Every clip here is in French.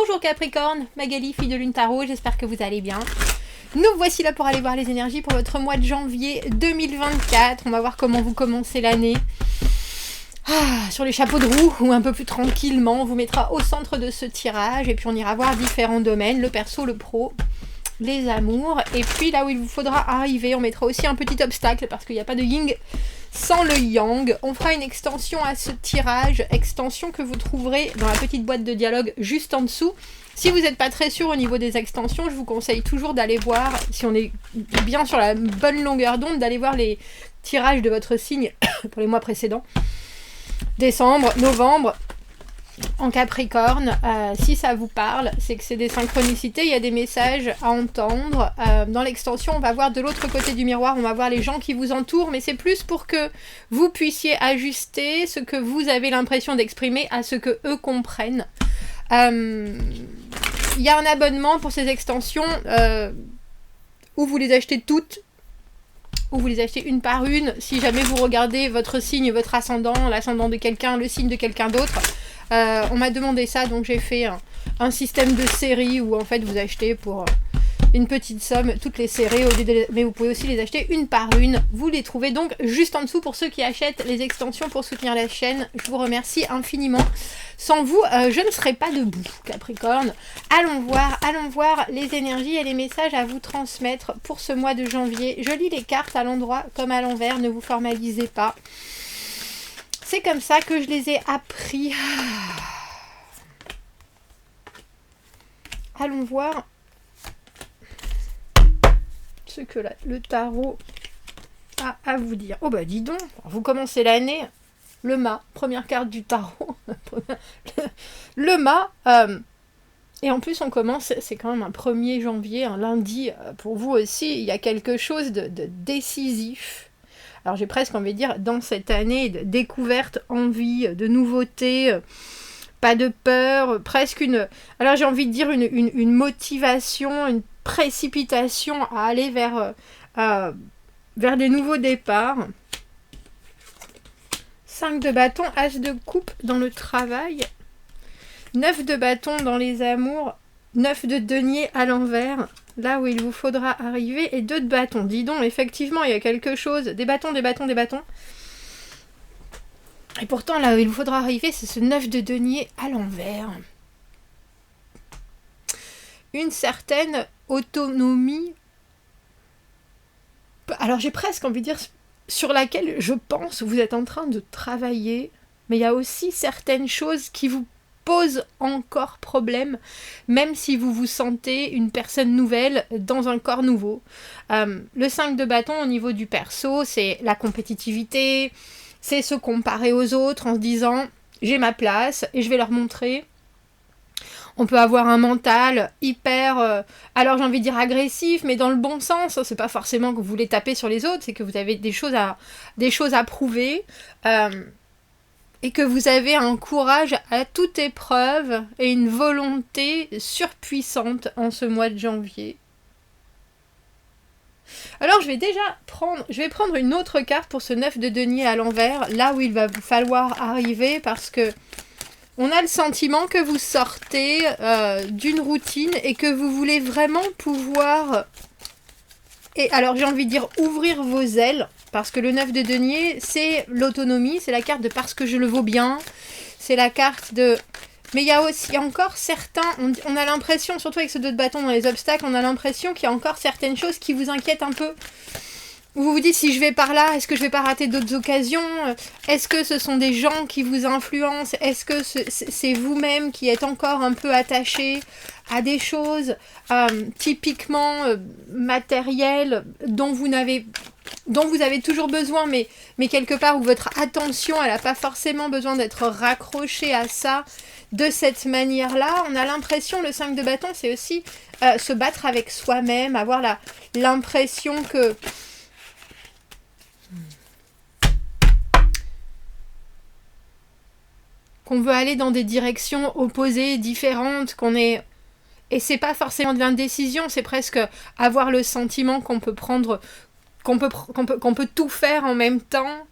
Bonjour Capricorne, Magali, fille de Lune Tarot, j'espère que vous allez bien. Nous voici là pour aller voir les énergies pour votre mois de janvier 2024. On va voir comment vous commencez l'année. Sur les chapeaux de roue ou un peu plus tranquillement, on vous mettra au centre de ce tirage et puis on ira voir différents domaines, le perso, le pro, les amours. Et puis là où il vous faudra arriver, on mettra aussi un petit obstacle parce qu'il n'y a pas de yin sans le yang. On fera une extension à ce tirage, extension que vous trouverez dans la petite boîte de dialogue juste en dessous. Si vous n'êtes pas très sûr au niveau des extensions, je vous conseille toujours d'aller voir, si on est bien sur la bonne longueur d'onde, d'aller voir les tirages de votre signe pour les mois précédents. Décembre, novembre, en Capricorne, si ça vous parle, c'est que c'est des synchronicités, il y a des messages à entendre. Dans l'extension, on va voir de l'autre côté du miroir, on va voir les gens qui vous entourent, mais c'est plus pour que vous puissiez ajuster ce que vous avez l'impression d'exprimer à ce que eux comprennent. Il y a un abonnement pour ces extensions où vous les achetez toutes, ou vous les achetez une par une, si jamais vous regardez votre signe, votre ascendant, l'ascendant de quelqu'un, le signe de quelqu'un d'autre. On m'a demandé ça, donc j'ai fait un système de série où en fait vous achetez pour une petite somme toutes les séries, mais vous pouvez aussi les acheter une par une. Vous les trouvez donc juste en dessous pour ceux qui achètent les extensions pour soutenir la chaîne. Je vous remercie infiniment. Sans vous, je ne serais pas debout, Capricorne. Allons voir les énergies et les messages à vous transmettre pour ce mois de janvier. Je lis les cartes à l'endroit comme à l'envers, ne vous formalisez pas. C'est comme ça que je les ai appris. Allons voir ce que le tarot a à vous dire. Oh bah dis donc, vous commencez l'année. Le mât, première carte du tarot. Le mât. Et en plus on commence, c'est quand même un 1er janvier, un lundi. Pour vous aussi, il y a quelque chose de décisif. Alors j'ai presque envie de dire, dans cette année de découverte, envie, de nouveauté, pas de peur, presque une... Alors j'ai envie de dire une motivation, une précipitation à aller vers des nouveaux départs. 5 de bâton, as de coupe dans le travail, 9 de bâton dans les amours, 9 de denier à l'envers, là où il vous faudra arriver, et 2 de bâton. Dis donc, effectivement, il y a quelque chose, des bâtons. Et pourtant, là où il vous faudra arriver, c'est ce 9 de denier à l'envers. Une certaine autonomie. Alors j'ai presque envie de dire sur laquelle je pense vous êtes en train de travailler, mais il y a aussi certaines choses qui vous posent encore problème, même si vous vous sentez une personne nouvelle dans un corps nouveau. Le 5 de bâton au niveau du perso, c'est la compétitivité, c'est se comparer aux autres en se disant j'ai ma place et je vais leur montrer. On peut avoir un mental hyper, alors j'ai envie de dire agressif, mais dans le bon sens. C'est pas forcément que vous voulez taper sur les autres, c'est que vous avez des choses à prouver, et que vous avez un courage à toute épreuve et une volonté surpuissante en ce mois de janvier. Alors je vais prendre une autre carte pour ce 9 de denier à l'envers, là où il va vous falloir arriver, parce que on a le sentiment que vous sortez d'une routine et que vous voulez vraiment pouvoir... Et alors j'ai envie de dire ouvrir vos ailes, parce que le 9 de denier, c'est l'autonomie, c'est la carte de parce que je le vaux bien, c'est la carte de... Mais il y a aussi encore certains... On a l'impression, surtout avec ce 2 de bâton dans les obstacles, on a l'impression qu'il y a encore certaines choses qui vous inquiètent un peu. Vous vous dites, si je vais par là, est-ce que je vais pas rater d'autres occasions? Est-ce que ce sont des gens qui vous influencent? Est-ce que c'est vous-même qui êtes encore un peu attaché à des choses typiquement matérielles dont vous avez toujours besoin, mais quelque part où votre attention, elle n'a pas forcément besoin d'être raccrochée à ça de cette manière-là? On a l'impression, le 5 de bâton, c'est aussi se battre avec soi-même, avoir l'impression que... qu'on veut aller dans des directions opposées, différentes, et c'est pas forcément de l'indécision, c'est presque avoir le sentiment qu'on peut prendre, qu'on peut tout faire en même temps.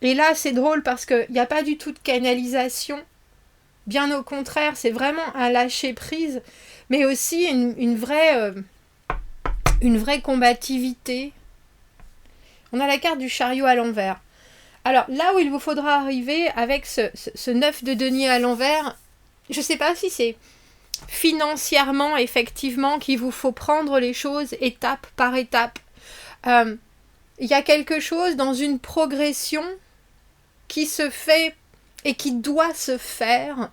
Et là, c'est drôle parce qu'il n'y a pas du tout de canalisation. Bien au contraire, c'est vraiment un lâcher-prise, mais aussi une vraie combativité. On a la carte du chariot à l'envers. Alors, là où il vous faudra arriver avec ce 9 de denier à l'envers, je ne sais pas si c'est financièrement, effectivement, qu'il vous faut prendre les choses étape par étape. Il y a quelque chose dans une progression qui se fait et qui doit se faire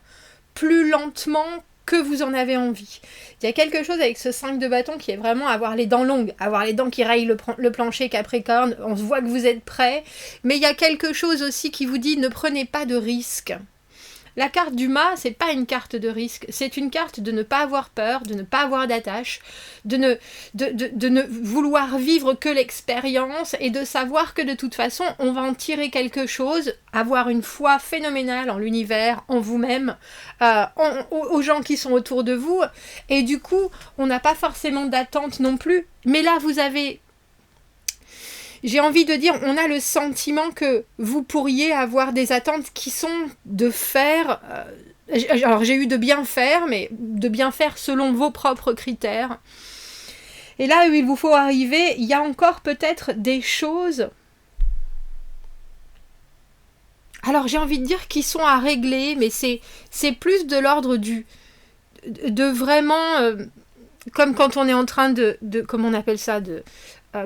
plus lentement que vous en avez envie. Il y a quelque chose avec ce 5 de bâton qui est vraiment avoir les dents longues, avoir les dents qui rayent le plancher Capricorne, on se voit que vous êtes prêt, mais il y a quelque chose aussi qui vous dit ne prenez pas de risques. La carte du mât, c'est pas une carte de risque, c'est une carte de ne pas avoir peur, de ne pas avoir d'attache, de ne vouloir vivre que l'expérience et de savoir que de toute façon, on va en tirer quelque chose, avoir une foi phénoménale en l'univers, en vous-même, aux gens qui sont autour de vous. Et du coup, on n'a pas forcément d'attente non plus. Mais là, vous avez... J'ai envie de dire, on a le sentiment que vous pourriez avoir des attentes qui sont de faire... alors j'ai eu de bien faire, mais de bien faire selon vos propres critères. Et là où il vous faut arriver, il y a encore peut-être des choses... Alors j'ai envie de dire qui sont à régler, mais c'est plus de l'ordre de vraiment... comme quand on est en train de comment on appelle ça,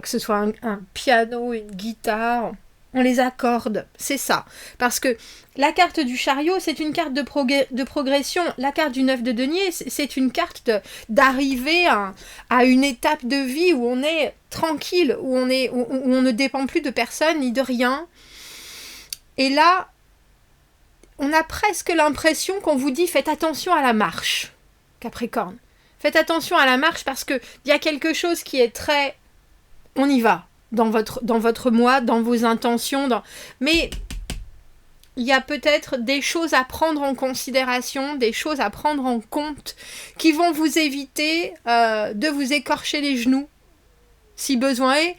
que ce soit un piano, une guitare, on les accorde, c'est ça. Parce que la carte du chariot, c'est une carte de progression. La carte du 9 de denier, c'est une carte d'arriver à une étape de vie où on est tranquille, où on ne dépend plus de personne ni de rien. Et là, on a presque l'impression qu'on vous dit « faites attention à la marche, Capricorne ». Faites attention à la marche parce qu'il y a quelque chose qui est très... On y va, dans votre moi, dans vos intentions. Mais il y a peut-être des choses à prendre en considération, des choses à prendre en compte qui vont vous éviter de vous écorcher les genoux, si besoin est,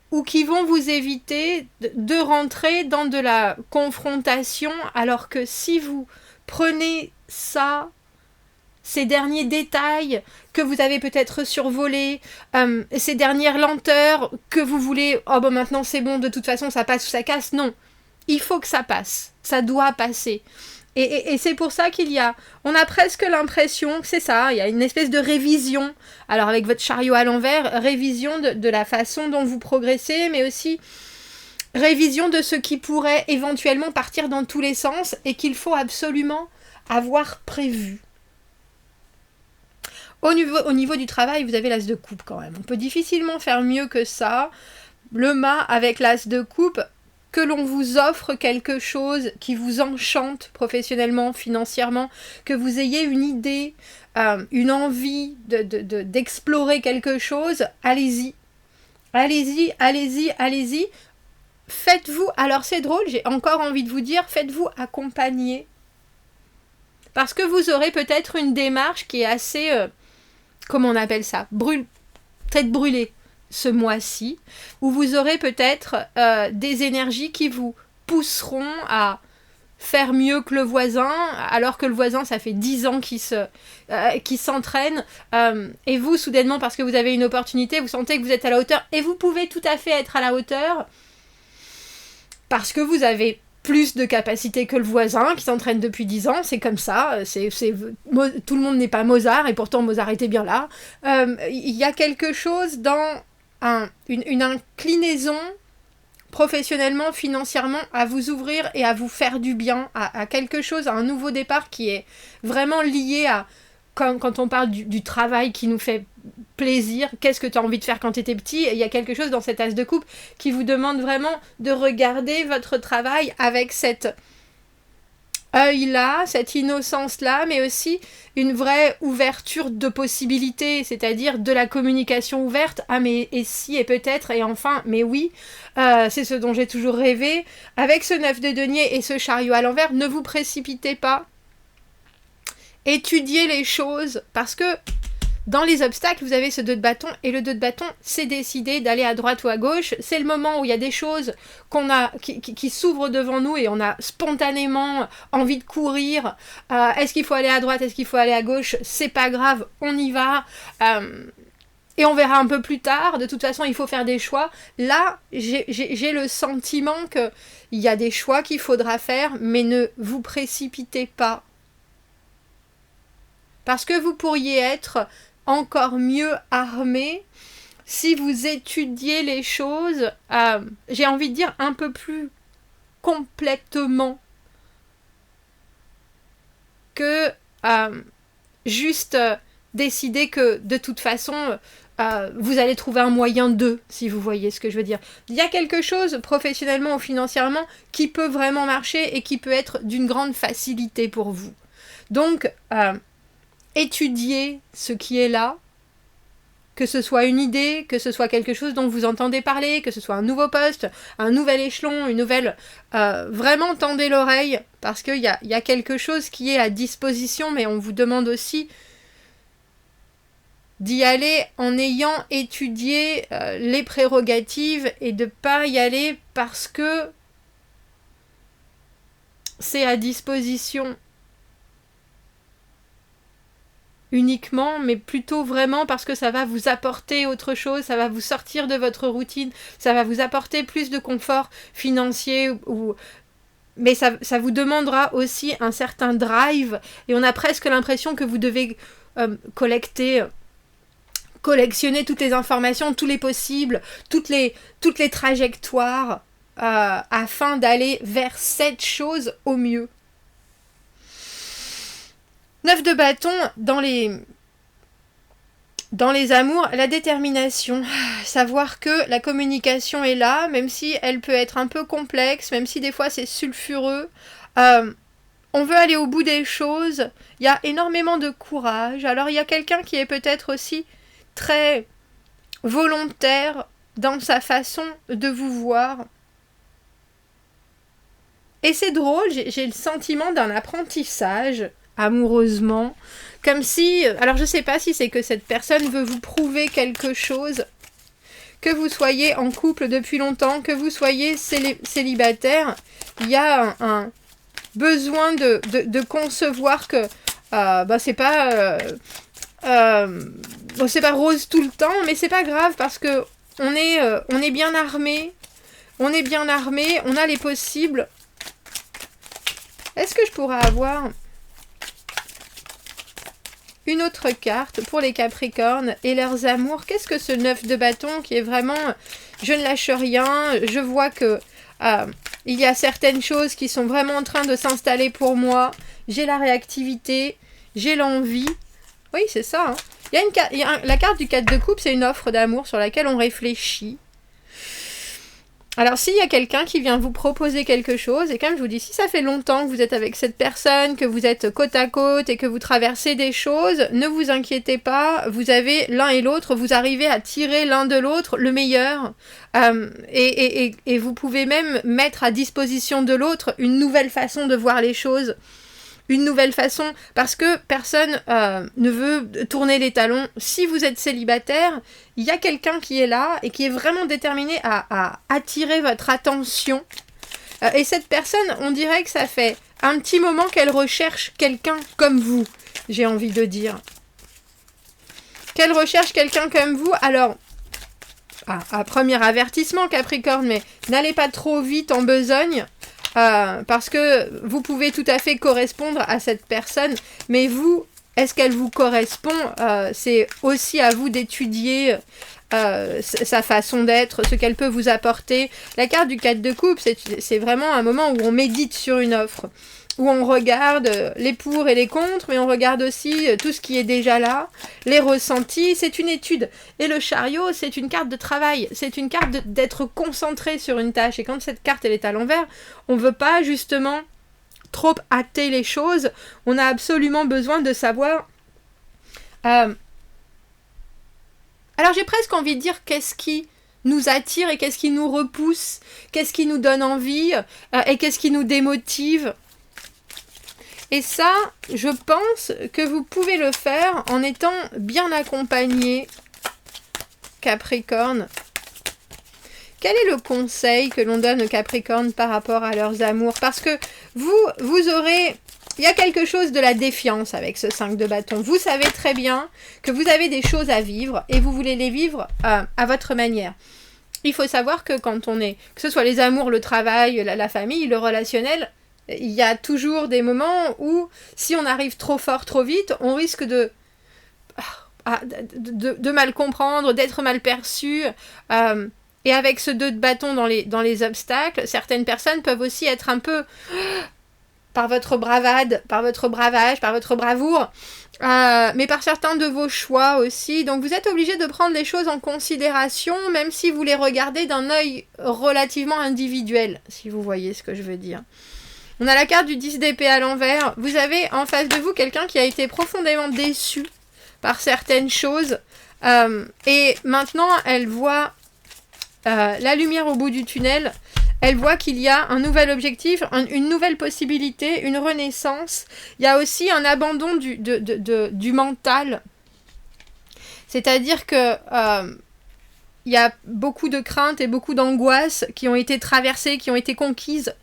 ou qui vont vous éviter de rentrer dans de la confrontation, alors que si vous prenez ça... ces derniers détails que vous avez peut-être survolés, ces dernières lenteurs que vous voulez, oh bon maintenant c'est bon, de toute façon ça passe ou ça casse, non. Il faut que ça passe, ça doit passer. Et c'est pour ça on a presque l'impression que c'est ça, il y a une espèce de révision. Alors avec votre chariot à l'envers, révision de la façon dont vous progressez, mais aussi révision de ce qui pourrait éventuellement partir dans tous les sens et qu'il faut absolument avoir prévu. Au niveau du travail, vous avez l'as de coupe quand même. On peut difficilement faire mieux que ça. Le mât avec l'as de coupe, que l'on vous offre quelque chose qui vous enchante professionnellement, financièrement, que vous ayez une idée, une envie d'explorer quelque chose, allez-y. Allez-y, allez-y, allez-y. Faites-vous, alors c'est drôle, j'ai encore envie de vous dire, faites-vous accompagner. Parce que vous aurez peut-être une démarche qui est assez... comment on appelle ça, peut-être brûlée ce mois-ci, où vous aurez peut-être des énergies qui vous pousseront à faire mieux que le voisin, alors que le voisin, ça fait 10 ans qu'il s'entraîne, et vous, soudainement, parce que vous avez une opportunité, vous sentez que vous êtes à la hauteur, et vous pouvez tout à fait être à la hauteur, parce que vous avez plus de capacité que le voisin qui s'entraîne depuis 10 ans, c'est comme ça, tout le monde n'est pas Mozart, et pourtant Mozart était bien là. Il y a quelque chose dans une inclinaison professionnellement, financièrement, à vous ouvrir et à vous faire du bien, à quelque chose, à un nouveau départ qui est vraiment lié à, quand on parle du travail qui nous fait plaisir, qu'est-ce que tu as envie de faire quand tu étais petit, il y a quelque chose dans cet as de coupe qui vous demande vraiment de regarder votre travail avec cet œil-là, cette innocence-là, mais aussi une vraie ouverture de possibilités, c'est-à-dire de la communication ouverte, ah mais et si, et peut-être, et enfin, mais oui, c'est ce dont j'ai toujours rêvé. Avec ce 9 de denier et ce chariot à l'envers, ne vous précipitez pas, étudiez les choses, parce que dans les obstacles, vous avez ce 2 de bâton, et le 2 de bâton, c'est décider d'aller à droite ou à gauche. C'est le moment où il y a des choses qui s'ouvrent devant nous et on a spontanément envie de courir. Est-ce qu'il faut aller à droite, est-ce qu'il faut aller à gauche? C'est pas grave, on y va. Et on verra un peu plus tard. De toute façon, il faut faire des choix. Là, j'ai le sentiment qu'il y a des choix qu'il faudra faire, mais ne vous précipitez pas. Parce que vous pourriez être encore mieux armé si vous étudiez les choses, j'ai envie de dire, un peu plus complètement que juste décider que de toute façon vous allez trouver un moyen de, si vous voyez ce que je veux dire. Il y a quelque chose professionnellement ou financièrement qui peut vraiment marcher et qui peut être d'une grande facilité pour vous. Donc étudiez ce qui est là, que ce soit une idée, que ce soit quelque chose dont vous entendez parler, que ce soit un nouveau poste, un nouvel échelon, une nouvelle... vraiment tendez l'oreille, parce qu'il y a quelque chose qui est à disposition, mais on vous demande aussi d'y aller en ayant étudié les prérogatives et de ne pas y aller parce que c'est à disposition uniquement, mais plutôt vraiment parce que ça va vous apporter autre chose, ça va vous sortir de votre routine, ça va vous apporter plus de confort financier, mais ça vous demandera aussi un certain drive, et on a presque l'impression que vous devez collectionner toutes les informations, tous les possibles, toutes les trajectoires, afin d'aller vers cette chose au mieux. 9 de bâton, dans les amours, la détermination. Savoir que la communication est là, même si elle peut être un peu complexe, même si des fois c'est sulfureux. On veut aller au bout des choses. Il y a énormément de courage. Alors il y a quelqu'un qui est peut-être aussi très volontaire dans sa façon de vous voir. Et c'est drôle, j'ai le sentiment d'un apprentissage amoureusement, comme si, alors je sais pas si c'est que cette personne veut vous prouver quelque chose, que vous soyez en couple depuis longtemps, que vous soyez célibataire, il y a un besoin de concevoir que c'est pas rose tout le temps, mais c'est pas grave parce que on est bien armé, on a les possibles. Est-ce que je pourrais avoir une autre carte pour les Capricornes et leurs amours? Qu'est-ce que ce 9 de bâton qui est vraiment je ne lâche rien, je vois que il y a certaines choses qui sont vraiment en train de s'installer pour moi, j'ai la réactivité, j'ai l'envie. Oui, c'est ça. Hein. La carte du 4 de coupe, c'est une offre d'amour sur laquelle on réfléchit. Alors, s'il y a quelqu'un qui vient vous proposer quelque chose, et comme je vous dis, si ça fait longtemps que vous êtes avec cette personne, que vous êtes côte à côte et que vous traversez des choses, ne vous inquiétez pas, vous avez l'un et l'autre, vous arrivez à tirer l'un de l'autre le meilleur, et vous pouvez même mettre à disposition de l'autre une nouvelle façon de voir les choses. Une nouvelle façon, parce que personne ne veut tourner les talons. Si vous êtes célibataire, il y a quelqu'un qui est là et qui est vraiment déterminé à attirer votre attention. Et cette personne, on dirait que ça fait un petit moment qu'elle recherche quelqu'un comme vous, j'ai envie de dire. Qu'elle recherche quelqu'un comme vous, alors... à premier avertissement, Capricorne, mais n'allez pas trop vite en besogne. Parce que vous pouvez tout à fait correspondre à cette personne, mais vous, est-ce qu'elle vous correspond? C'est aussi à vous d'étudier sa façon d'être, ce qu'elle peut vous apporter. La carte du 4 de coupe, c'est vraiment un moment où on médite sur une offre, où on regarde les pour et les contre, mais on regarde aussi tout ce qui est déjà là, les ressentis, c'est une étude. Et le chariot, c'est une carte de travail, c'est une carte d'être concentré sur une tâche. Et quand cette carte elle est à l'envers, on ne veut pas justement trop hâter les choses, on a absolument besoin de savoir... Alors j'ai presque envie de dire qu'est-ce qui nous attire et qu'est-ce qui nous repousse, qu'est-ce qui nous donne envie et qu'est-ce qui nous démotive. Et ça, je pense que vous pouvez le faire en étant bien accompagné, Capricorne. Quel est le conseil que l'on donne aux Capricornes par rapport à leurs amours? Parce que vous aurez... Il y a quelque chose de la défiance avec ce 5 de bâton. Vous savez très bien que vous avez des choses à vivre et vous voulez les vivre à votre manière. Il faut savoir que quand on est... Que ce soit les amours, le travail, la famille, le relationnel, il y a toujours des moments où, si on arrive trop fort, trop vite, on risque de mal comprendre, d'être mal perçu. Et avec ce 2 de bâton dans les obstacles, certaines personnes peuvent aussi être un peu... par votre bravade, par votre bravage, par votre bravoure, mais par certains de vos choix aussi. Donc vous êtes obligé de prendre les choses en considération, même si vous les regardez d'un œil relativement individuel, si vous voyez ce que je veux dire. On a la carte du 10 d'épée à l'envers. Vous avez en face de vous quelqu'un qui a été profondément déçu par certaines choses, et maintenant elle voit la lumière au bout du tunnel. Elle voit qu'il y a un nouvel objectif, une nouvelle possibilité, une renaissance. Il y a aussi un abandon du mental. C'est-à-dire que il y a beaucoup de craintes et beaucoup d'angoisses qui ont été traversées, qui ont été conquises.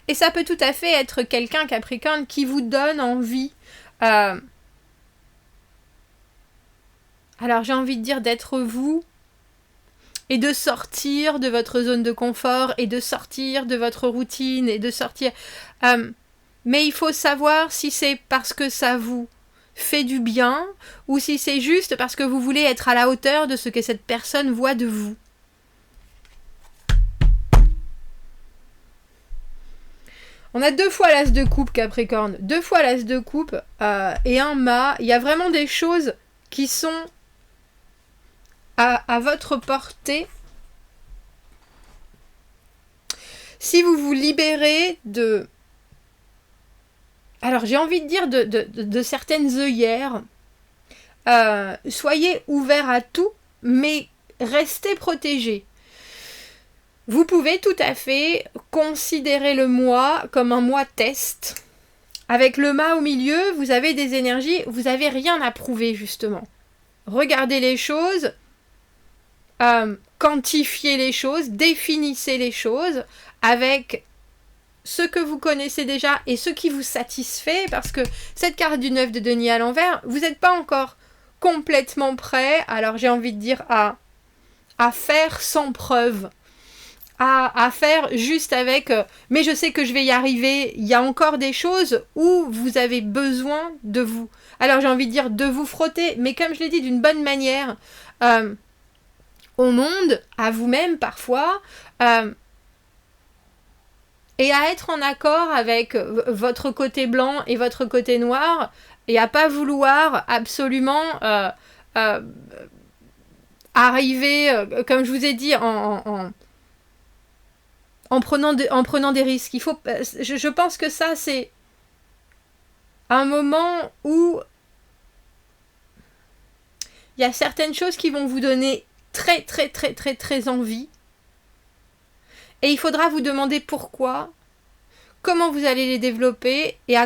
Et ça peut tout à fait être quelqu'un, Capricorne, qui vous donne envie. Alors j'ai envie de dire d'être vous. Et de sortir de votre zone de confort, et de sortir de votre routine, et de sortir... mais il faut savoir si c'est parce que ça vous fait du bien, ou si c'est juste parce que vous voulez être à la hauteur de ce que cette personne voit de vous. On a 2 fois l'as de coupe, Capricorne. 2 fois l'as de coupe et un mât. Il y a vraiment des choses qui sont... à votre portée, si vous vous libérez de... Alors j'ai envie de dire de certaines œillères, soyez ouverts à tout, mais restez protégés. Vous pouvez tout à fait considérer le mois comme un mois test. Avec le mât au milieu, vous avez des énergies, vous n'avez rien à prouver justement. Regardez les choses... quantifiez les choses, définissez les choses avec ce que vous connaissez déjà et ce qui vous satisfait, parce que cette carte du 9 de denier à l'envers, vous n'êtes pas encore complètement prêt, alors j'ai envie de dire à faire sans preuve, à faire juste avec mais je sais que je vais y arriver. Il y a encore des choses où vous avez besoin de vous, alors j'ai envie de dire de vous frotter, mais comme je l'ai dit, d'une bonne manière, au monde, à vous-même parfois, et à être en accord avec votre côté blanc et votre côté noir, et à pas vouloir absolument arriver, comme je vous ai dit, en prenant des risques. Il faut, je pense que ça, c'est un moment où il y a certaines choses qui vont vous donner très très très très très envie, et il faudra vous demander pourquoi, comment vous allez les développer et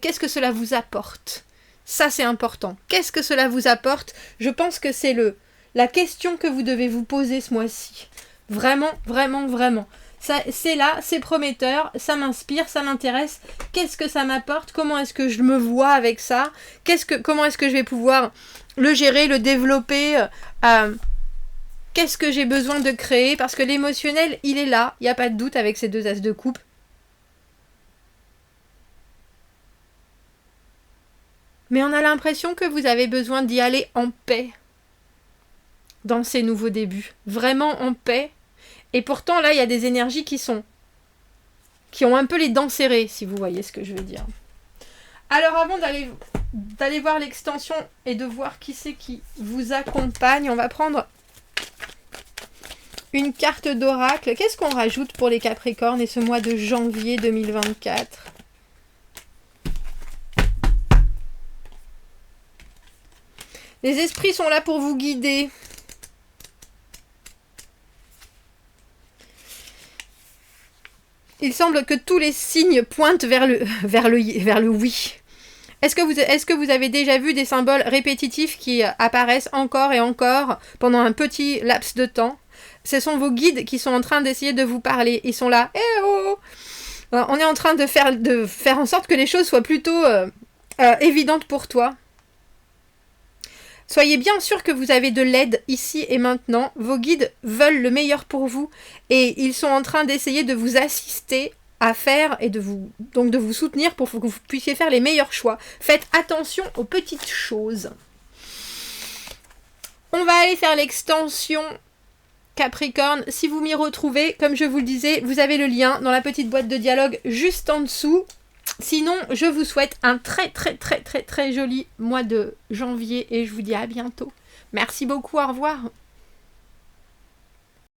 qu'est-ce que cela vous apporte. Ça c'est important. Qu'est-ce que cela vous apporte? Je pense que c'est la question que vous devez vous poser ce mois-ci. Vraiment, vraiment, vraiment. Ça, c'est là, c'est prometteur, ça m'inspire, ça m'intéresse. Qu'est-ce que ça m'apporte? Comment est-ce que je me vois avec ça? Comment est-ce que je vais pouvoir le gérer, le développer? Qu'est-ce que j'ai besoin de créer? Parce que l'émotionnel, il est là, il n'y a pas de doute avec ces 2 as de coupe. Mais on a l'impression que vous avez besoin d'y aller en paix dans ces nouveaux débuts. Vraiment en paix. Et pourtant, là, il y a des énergies qui ont un peu les dents serrées, si vous voyez ce que je veux dire. Alors, avant d'aller voir l'extension et de voir qui c'est qui vous accompagne, on va prendre une carte d'oracle. Qu'est-ce qu'on rajoute pour les Capricornes et ce mois de janvier 2024? Les esprits sont là pour vous guider. Il semble que tous les signes pointent vers le oui. Est-ce que vous avez déjà vu des symboles répétitifs qui apparaissent encore et encore pendant un petit laps de temps? Ce sont vos guides qui sont en train d'essayer de vous parler. Ils sont là. Eh oh! On est en train de faire en sorte que les choses soient plutôt évidentes pour toi. Soyez bien sûr que vous avez de l'aide ici et maintenant. Vos guides veulent le meilleur pour vous et ils sont en train d'essayer de vous assister à faire et de vous soutenir pour que vous puissiez faire les meilleurs choix. Faites attention aux petites choses. On va aller faire l'extension Capricorne. Si vous m'y retrouvez, comme je vous le disais, vous avez le lien dans la petite boîte de dialogue juste en dessous. Sinon, je vous souhaite un très joli mois de janvier et je vous dis à bientôt. Merci beaucoup, au revoir.